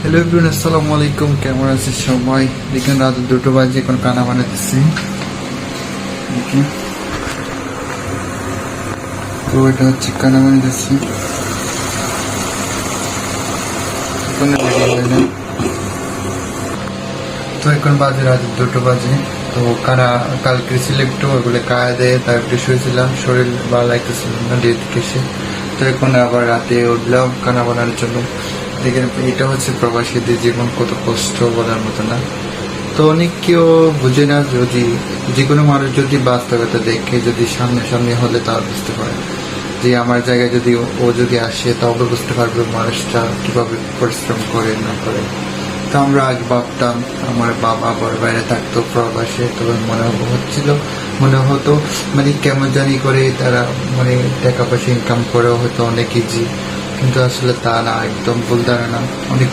Hello everyone, আসসালামু আলাইকুম। কেমন আছে সবাই? দেখেন রাত 2টো বাজে, এখন কানা বানাতেছি। তো এটা হচ্ছে কানা বানাতেছি। তো এখন বাজে রাত 2টো বাজে। তো কানা কালকে ছিল একটু ওগুলো কায়া দেয়, তারপরে শুয়েছিলাম, শরীর ভালো লাগতেছিল না ডেট কেসে। তো এখন আবার রাতে উঠলাম কানা বানানোর জন্য। দেখেন এটা হচ্ছে প্রবাসীদের জীবন, কত কষ্ট বলার মতো না। তো অনেক কেউ বুঝে না, যদি যে কোনো মানুষ যদি বাস্তবতা দেখে, যদি সামনে সামনে হলে তাও বুঝতে পারে যে আমার জায়গায় যদি ও যদি আসে, তবে বুঝতে পারবে মানুষটা কিভাবে পরিশ্রম করে না করে। তো আমরা আগে ভাবতাম আমার বাবা বড় বাইরে থাকতো প্রবাসে, তবে মনে হতো মানে কেমন জানি করে তারা মানে টাকা পয়সা ইনকাম করেও হয়তো অনেক ইজি, কিন্তু আসলে তা না, একদম ভুল ধারণা। অনেক